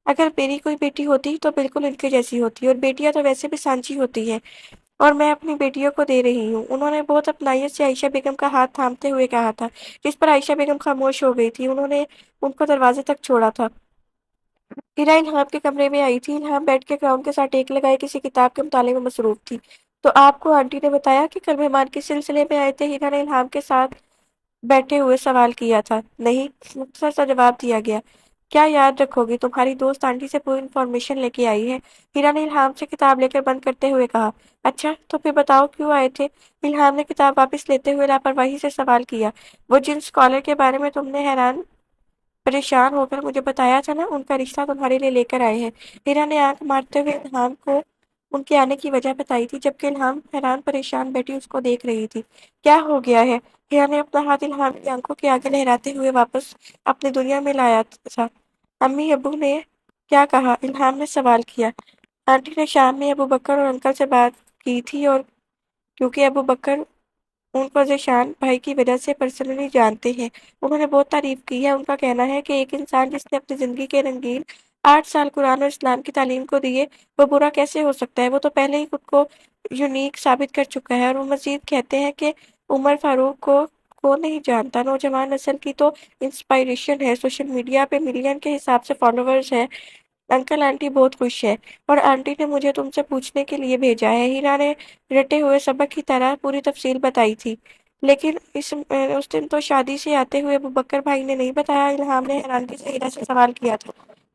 اگر میری کوئی بیٹی ہوتی تو بالکل ان کے جیسی ہوتی، اور بیٹیاں تو ویسے بھی سانچی ہوتی ہیں، اور میں اپنی بیٹیوں کو دے رہی ہوں، انہوں نے بہت اپنائیت سے عائشہ بیگم کا ہاتھ تھامتے ہوئے کہا تھا، جس پر عائشہ بیگم خاموش ہو گئی تھی۔ انہوں نے ان کو دروازے تک چھوڑا تھا۔ ہیرا الہام کے کمرے میں آئی تھی۔ الہام بیٹھ کے کراؤن کے ساتھ ٹیک لگائے کسی کتاب کے مطالعے میں مصروف تھی۔ تو آپ کو آنٹی نے بتایا کہ کل مہمان کس سلسلے میں آئے تھے؟ ہیرا نے الہام کے ساتھ بیٹھے ہوئے سوال کیا تھا۔ نہیں، مختصر سا جواب دیا گیا۔ کیا یاد رکھو گی، تمہاری دوست آنٹی سے پوری انفارمیشن لے کے آئی ہے، ہیرا نے الہام سے کتاب لے کر بند کرتے ہوئے کہا۔ اچھا، تو پھر بتاؤ کیوں آئے تھے؟ الہام نے کتاب واپس لیتے ہوئے لاپرواہی سے سوال کیا۔ وہ جن اسکالر کے بارے میں تم نے حیران پریشان ہو کر مجھے بتایا تھا نا، ان کا رشتہ تمہارے لیے لے کر آئے ہیں۔ ہیرا نے آنکھ مارتے ہوئے الہام کو ان کے آنے کی وجہ بتائی تھی، جبکہ الہام حیران پریشان بیٹھی اس کو دیکھ رہی تھی۔ کیا ہو گیا ہے؟ ہیرا نے اپنا ہاتھ الہام کی آنکھوں کے آگے لہراتے ہوئے واپس اپنی دنیا میں لایا تھا۔ امی ابو نے کیا کہا؟ الہام نے سوال کیا۔ آنٹی نے شام میں ابوبکر اور انکل سے بات کی تھی، اور کیونکہ ابوبکر ان کو ذیشان بھائی کی وجہ سے پرسنلی جانتے ہیں، انہوں نے بہت تعریف کی ہے۔ ان کا کہنا ہے کہ ایک انسان جس نے اپنی زندگی کے رنگین 8 سال قرآن اور اسلام کی تعلیم کو دیے، وہ برا کیسے ہو سکتا ہے؟ وہ تو پہلے ہی خود کو یونیک ثابت کر چکا ہے۔ اور وہ مزید کہتے ہیں کہ عمر فاروق کو نہیں جانتا، نوجوان نسل کی تو انسپائریشن ہے، سوشل میڈیا پہ ملین کے حساب سے فالوورز ہیں۔ انکل آنٹی بہت خوش ہے، اور آنٹی نے مجھے تم سے پوچھنے کے لیے بھیجا ہے۔ ہیرا نے رٹے ہوئے سبق کی طرح پوری تفصیل بتائی تھی۔ لیکن اس دن تو شادی سے آتے ہوئے ابوبکر بھائی نے نہیں بتایا، الہام نے حیرانگی سے ہیرا سے سوال کیا تھا۔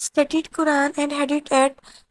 Studied Quran and Hadith at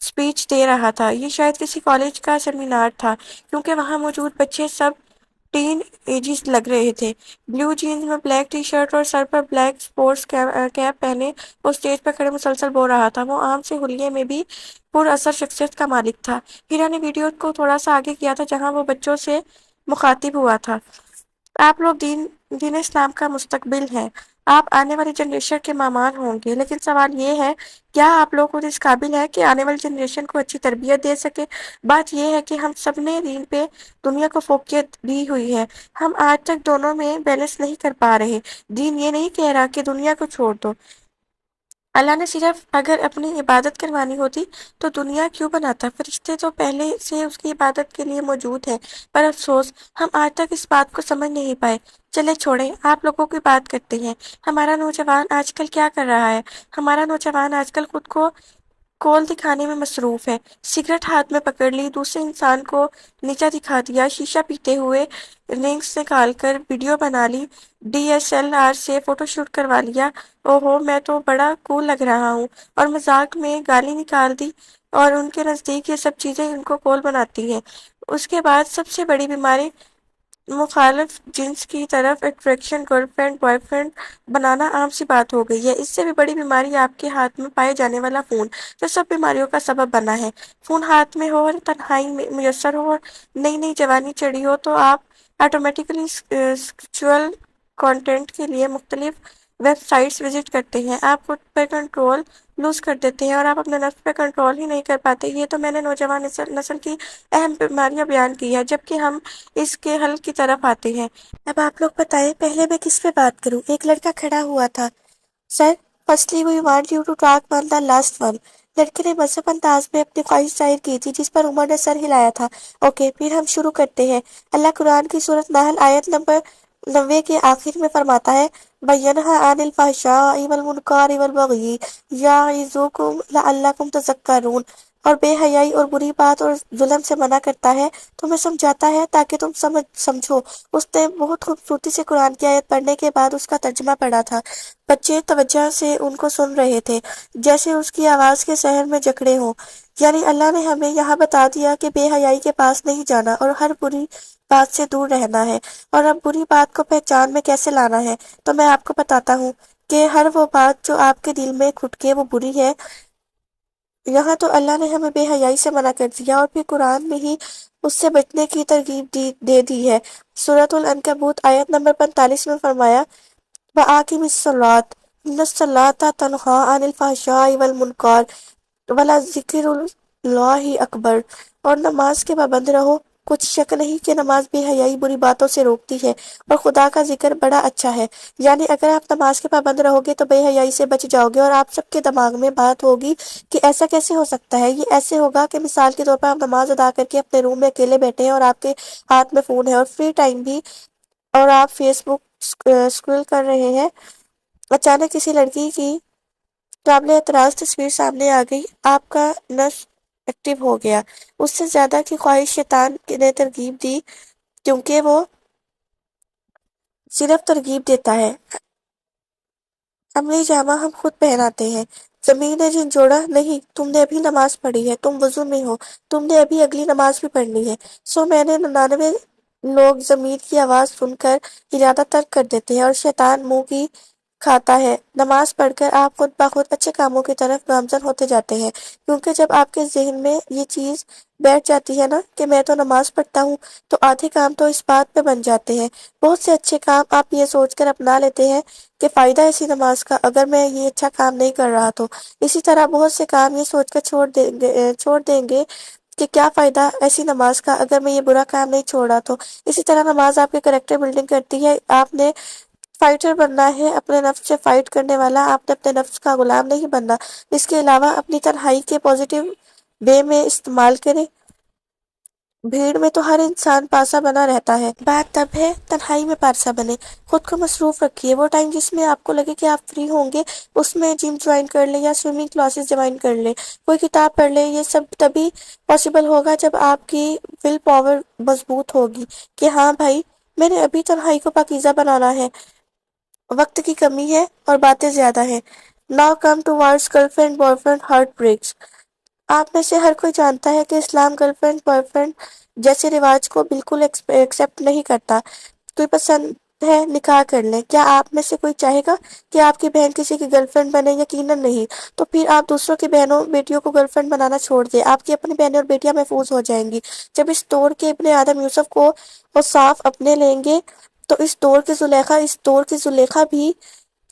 speech دے رہا تھا۔ یہ شاید کسی کالج کا سیمینار تھا کیونکہ وہاں موجود بچے سب ٹین ایجز لگ رہے تھے۔ بلیو جینز میں بلیک ٹی شرٹ اور سر پر بلیک اسپورٹس کیپ پہنے وہ اسٹیج پر کھڑے مسلسل بول رہا تھا۔ وہ عام سے حلیے میں بھی پر اثر شخصیت کا مالک تھا۔ ہیرا نے ویڈیو کو تھوڑا سا آگے کیا تھا جہاں وہ بچوں سے مخاطب ہوا تھا۔ آپ لوگ دین اسلام کا مستقبل ہیں۔ آپ آنے والی جنریشن کے مامان ہوں گے، لیکن سوال یہ ہے کیا آپ لوگ خود اس قابل ہیں کہ آنے والی جنریشن کو اچھی تربیت دے سکے؟ بات یہ ہے کہ ہم سب نے دین پہ دنیا کو فوقیت دی ہوئی ہے۔ ہم آج تک دونوں میں بیلنس نہیں کر پا رہے۔ دین یہ نہیں کہہ رہا کہ دنیا کو چھوڑ دو۔ اللہ نے صرف اگر اپنی عبادت کروانی ہوتی تو دنیا کیوں بناتا؟ فرشتے تو پہلے سے اس کی عبادت کے لیے موجود ہیں، پر افسوس ہم آج تک اس بات کو سمجھ نہیں پائے۔ چلے چھوڑیں، آپ لوگوں کی بات کرتے ہیں۔ ہمارا نوجوان آج کل کیا کر رہا ہے؟ ہمارا نوجوان آج کل خود کو کول دکھانے میں مصروف ہے۔ سگریٹ ہاتھ میں پکڑ لی، دوسرے انسان کو نیچا دکھا دیا، شیشہ پیتے ہوئے رنگز نکال کر ویڈیو بنا لی، ڈی ایس ایل آر سے فوٹو شوٹ کروا لیا، اوہو میں تو بڑا کول لگ رہا ہوں، اور مذاق میں گالی نکال دی، اور ان کے نزدیک یہ سب چیزیں ان کو کول بناتی ہیں۔ اس کے بعد سب سے بڑی بیماری مخالف جنس کی طرف attraction, girlfriend boyfriend بنانا عام سی بات ہو گئی ہے۔ اس سے بھی بڑی بیماری آپ کے ہاتھ میں پائے جانے والا فون، جو سب بیماریوں کا سبب بنا ہے۔ فون ہاتھ میں ہو اور تنہائی میں میسر ہو اور نئی نئی جوانی چڑھی ہو تو آپ آٹومیٹکلی سیکچول کانٹینٹ کے لیے مختلف ویب سائٹس وزٹ کرتے ہیں۔ آپ خود پہ کنٹرول لوز کر دیتے ہیں اور آپ اپنے نفس پہ کنٹرول ہی نہیں کر پاتے۔ یہ تو میں نے نوجوان نسل کی اہم بیماریاں بیان کی ہے، جبکہ ہم اس کے حل کی طرف آتے ہیں۔ اب آپ لوگ بتائیں پہلے میں کس پہ بات کروں؟ ایک لڑکا کھڑا ہوا تھا۔ Sir, firstly we want you to talk on the last one. لڑکے نے مذہب انداز میں اپنی خواہش ظاہر کی تھی، جس پر عمر نے سر ہلایا تھا۔ اوکے، پھر ہم شروع کرتے ہیں۔ اللہ قرآن کی سورۃ نحل آیت نمبر 90 کے آخر میں فرماتا ہے، وَيَنْهَىٰ عَنِ الْفَحْشَاءِ وَالْمُنکَرِ وَالْبَغْیِ یَعِظُکُمْ لَعَلَّکُمْ تَذَکَّرُونَ۔ اور بے حیائی اور بری بات اور ظلم سے منع کرتا ہے، تمہیں سمجھاتا ہے تاکہ تم سمجھو۔ اس نے بہت خوبصورتی سے قرآن کی آیت پڑھنے کے بعد اس کا ترجمہ پڑھا تھا۔ بچے توجہ سے ان کو سن رہے تھے، جیسے اس کی آواز کے سحر میں جکڑے ہوں۔ یعنی اللہ نے ہمیں یہاں بتا دیا کہ بے حیائی کے پاس نہیں جانا اور ہر بری بات سے دور رہنا ہے۔ اور اب بری بات کو پہچان میں کیسے لانا ہے، تو میں آپ کو بتاتا ہوں کہ ہر وہ بات جو آپ کے دل میں کھٹکے وہ بری ہے۔ یہاں تو اللہ نے ہمیں بے حیائی سے منع کر دیا اور پھر قرآن میں ہی اس سے بچنے کی ترغیب دے دی ہے۔ سورۃ العنکبوت آیت نمبر 45 میں فرمایا، وَأَقِمِ الصَّلَاةَ إِنَّ الصَّلَاةَ تَنْہَىٰ عَنِ الْفَحْشَاءِ وَالْمُنکَرِ وَلَذِکْرُ اللہِ اکبر۔ اور نماز کے پابند رہو، کچھ شک نہیں کہ نماز بے حیائی بری باتوں سے روکتی ہے، اور خدا کا ذکر بڑا اچھا ہے۔ یعنی اگر آپ نماز کے پابند رہو گے تو بے حیائی سے بچ جاؤ گے، اور آپ سب کے دماغ میں بات ہوگی کہ ایسا کیسے ہو سکتا ہے؟ یہ ایسے ہوگا کہ مثال کے طور پر آپ نماز ادا کر کے اپنے روم میں اکیلے بیٹھے ہیں اور آپ کے ہاتھ میں فون ہے اور فری ٹائم بھی، اور آپ فیس بک اسکرول کر رہے ہیں۔ اچانک کسی لڑکی کی قابل اعتراض تصویر سامنے آ گئی، آپ کا نفس ایکٹیو ہو گیا۔ اس سے زیادہ کی خواہش شیطان نے ترغیب دی، کیونکہ وہ صرف ترغیب دیتا ہے۔ عملی جامہ ہم خود پہناتے ہیں۔ زمین نے جھنجھوڑا، نہیں، تم نے ابھی نماز پڑھی ہے، تم وضو میں ہو، تم نے ابھی اگلی نماز بھی پڑھنی ہے۔ میں نے 99 لوگ زمین کی آواز سن کر ارادہ ترک کر دیتے ہیں اور شیطان منہ کی کھاتا ہے۔ نماز پڑھ کر آپ خود بخود اچھے کاموں کی طرف گامزن ہوتے جاتے ہیں، کیونکہ جب آپ کے ذہن میں یہ چیز بیٹھ جاتی ہے نا کہ میں تو نماز پڑھتا ہوں، تو آدھے کام تو اس بات پہ بن جاتے ہیں۔ بہت سے اچھے کام آپ یہ سوچ کر اپنا لیتے ہیں کہ فائدہ اسی نماز کا اگر میں یہ اچھا کام نہیں کر رہا تو۔ اسی طرح بہت سے کام یہ سوچ کر چھوڑ دیں گے کہ کیا فائدہ ایسی نماز کا اگر میں یہ برا کام نہیں چھوڑا تو۔ اسی طرح نماز آپ کے کریکٹر بلڈنگ کرتی ہے۔ آپ نے فائٹر بننا ہے، اپنے نفس سے فائٹ کرنے والا، آپ نے اپنے نفس کا غلام نہیں بننا۔ اس کے علاوہ اپنی تنہائی کے پازیٹیو وے میں استعمال کریں۔ بھیڑ میں تو ہر انسان پاسا بنا رہتا ہے، بات تب ہے تنہائی میں پارسا بنے۔ خود کو مصروف رکھیے، وہ ٹائم جس میں آپ کو لگے کہ آپ فری ہوں گے اس میں جم جوائن کر لیں یا سوئمنگ کلاسز جوائن کر لیں، کوئی کتاب پڑھ لیں۔ یہ سب تبھی پاسبل ہوگا جب آپ کی ول پاور مضبوط ہوگی کہ ہاں بھائی، میں نے ابھی تنہائی کو پاکیزہ بنانا ہے۔ وقت کی کمی ہے اور باتیں زیادہ ہیں۔ Now come towards girlfriend boyfriend heartbreaks۔ آپ میں سے ہر کوئی جانتا ہے کہ اسلام گرل فرینڈ بوائے فرینڈ جیسے رواج کو بالکل ایکسپٹ نہیں کرتا۔ کوئی پسند ہے نکاح کر لیں، کیا آپ میں سے کوئی چاہے گا کہ آپ کی بہن کسی کی گرل فرینڈ بنے؟ یقیناً نہیں۔ تو پھر آپ دوسروں کی بہنوں بیٹیوں کو گرل فرینڈ بنانا چھوڑ دیں، آپ کی اپنی بہنیں اور بیٹیاں محفوظ ہو جائیں گی۔ جب اس دور کے ابن آدم یوسف کو وہ صاف اپنے لیں گے تو اس دور کی زلیخا بھی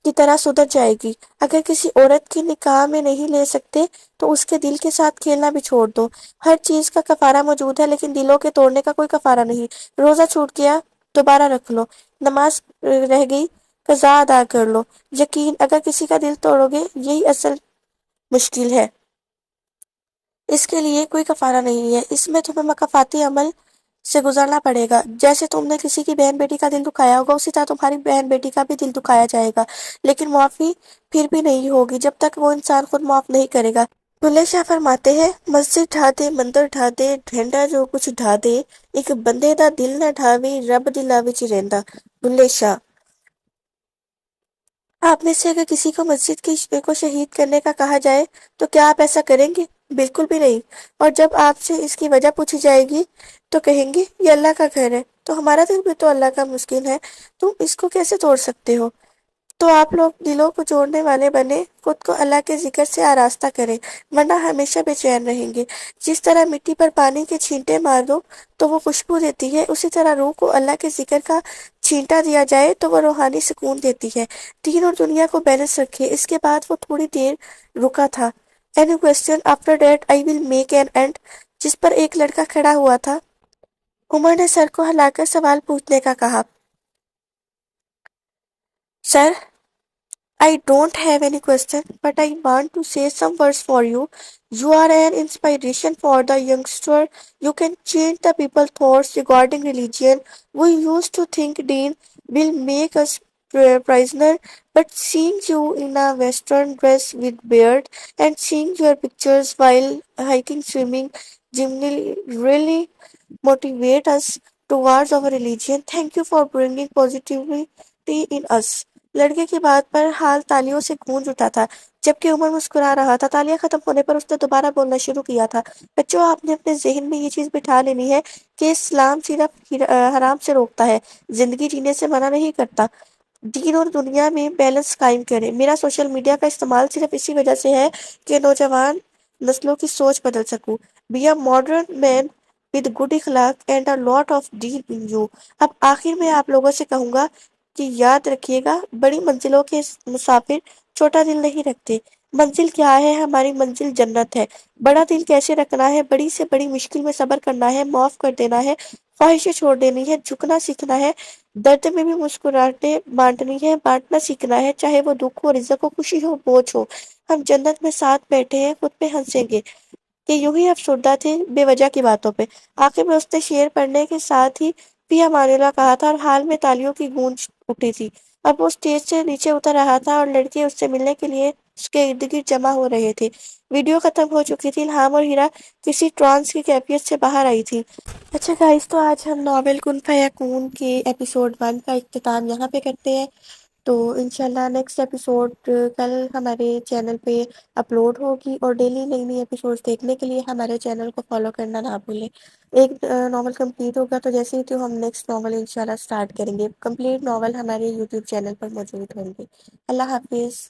کی طرح سدھر جائے گی۔ اگر کسی عورت کی نکاح میں نہیں لے سکتے تو اس کے دل کے ساتھ کھیلنا بھی چھوڑ دو۔ ہر چیز کا کفارہ موجود ہے لیکن دلوں کے توڑنے کا کوئی کفارہ نہیں۔ روزہ چھوٹ گیا دوبارہ رکھ لو، نماز رہ گئی قضا ادا کر لو۔ یقین اگر کسی کا دل توڑو گے یہی اصل مشکل ہے۔ اس کے لیے کوئی کفارہ نہیں ہے، اس میں تمہیں مکافاتی عمل سے گزرنا پڑے گا۔ جیسے تم نے کسی کی بہن بیٹی کا دل دکھایا ہوگا اسی طرح تمہاری بہن بیٹی کا بھی دل دکھایا جائے گا، لیکن معافی پھر بھی نہیں ہوگی جب تک وہ انسان خود معاف نہیں کرے گا۔ بھلے شاہ فرماتے ہیں مسجد ڈھا دے مندر ڈھا دے ڈھینڈا جو کچھ ڈھا دے، ایک بندے دا دل نہ ڈھاوے رب دلاں وچ رہندا۔ بھلے شاہ۔ آپ میں سے اگر کسی کو مسجد کو شہید کرنے کا کہا جائے تو کیا آپ ایسا کریں گے؟ بالکل بھی نہیں۔ اور جب آپ سے اس کی وجہ پوچھی جائے گی تو کہیں گے یہ اللہ کا گھر ہے، تو ہمارا دل بھی تو اللہ کا مسکن ہے، تم اس کو کیسے توڑ سکتے ہو؟ تو آپ لوگ دلوں کو جوڑنے والے بنے، خود کو اللہ کے ذکر سے آراستہ کریں، ورنہ ہمیشہ بے چین رہیں گے۔ جس طرح مٹی پر پانی کے چھینٹے مار دو تو وہ خوشبو دیتی ہے، اسی طرح روح کو اللہ کے ذکر کا چھینٹا دیا جائے تو وہ روحانی سکون دیتی ہے۔ دین اور دنیا کو بیلنس رکھے۔ اس کے بعد وہ تھوڑی دیر رکا تھا۔ Any question after that I will make an end، جس پر ایک لڑکا کھڑا ہوا تھا۔ عمر نے سر کو ہلا کر سوال پوچھنے کا کہا۔ سر I don't have any question, but I want to say some words for you. You are an inspiration for the youngster. You can change the people's thoughts regarding religion. We used to think Dean will make us prisoner, but seeing you in a western dress with beard and seeing your pictures while hiking, swimming, gymnastic really motivate us towards our religion. Thank you for bringing positivity in us. لڑکے کی بات پر حال تالیوں سے گونج اٹھا تھا، جبکہ عمر مسکرا رہا تھا۔ تالیاں ختم ہونے پر اس نے دوبارہ بولنا شروع کیا تھا۔ بچوں، آپ نے اپنے ذہن میں یہ چیز بٹھا لینی ہے کہ اسلام صرف حرام سے روکتا ہے، زندگی جینے سے منع نہیں کرتا۔ دین اور دنیا میں بیلنس قائم کریں۔ میرا سوشل میڈیا کا استعمال صرف اسی وجہ سے ہے کہ نوجوان نسلوں کی سوچ بدل سکوں۔ Be a modern man with good اخلاق and a lot of deen in you۔ اب آخر میں آپ لوگوں سے کہوں گا کہ یاد رکھیے گا، بڑی منزلوں کے مسافر چھوٹا دل نہیں رکھتے۔ منزل کیا ہے؟ ہماری منزل جنت ہے۔ بڑا دل کیسے رکھنا ہے؟ بڑی سے بڑی مشکل میں صبر کرنا ہے، معاف کر دینا ہے، خواہشیں چھوڑ دینی ہے، جھکنا سیکھنا ہے، درد میں بھی مسکراہٹیں بانٹنی ہے، بانٹنا سیکھنا ہے، چاہے وہ دکھ ہو، رزق ہو، خوشی ہو، بوجھ ہو۔ ہم جنت میں ساتھ بیٹھے ہیں، خود پہ ہنسیں گے کہ یوں ہی افسردہ تھے بے وجہ کی باتوں پہ۔ آخر میں اس نے شعر پڑھنے کے ساتھ ہی فی امان اللہ کہا تھا اور حال میں تالیوں کی گونج اٹھی تھی۔ اب وہ اسٹیج سے نیچے اتر رہا تھا اور لڑکے اس سے ملنے کے لیے اس کے ارد گرد جمع ہو رہے تھے۔ ویڈیو ختم ہو چکی تھی۔ الہام اور ہیرا کسی ٹرانس کی کیفیت سے باہر آئی تھی۔ اچھا گائز، تو آج ہم ناول کن فیکون کے ایپیسوڈ 1 کا اختتام یہاں پہ کرتے ہیں۔ تو انشاءاللہ نیکسٹ ایپیسوڈ کل ہمارے چینل پہ اپلوڈ ہوگی، اور ڈیلی نئی نئی ایپیسوڈز دیکھنے کے لیے ہمارے چینل کو فالو کرنا نہ بھولیں۔ ایک ناول کمپلیٹ ہوگا تو جیسے ہی تو ہم نیکسٹ ناول انشاءاللہ سٹارٹ کریں گے۔ کمپلیٹ ناول ہمارے یوٹیوب چینل پر موجود ہوں گے۔ اللہ حافظ۔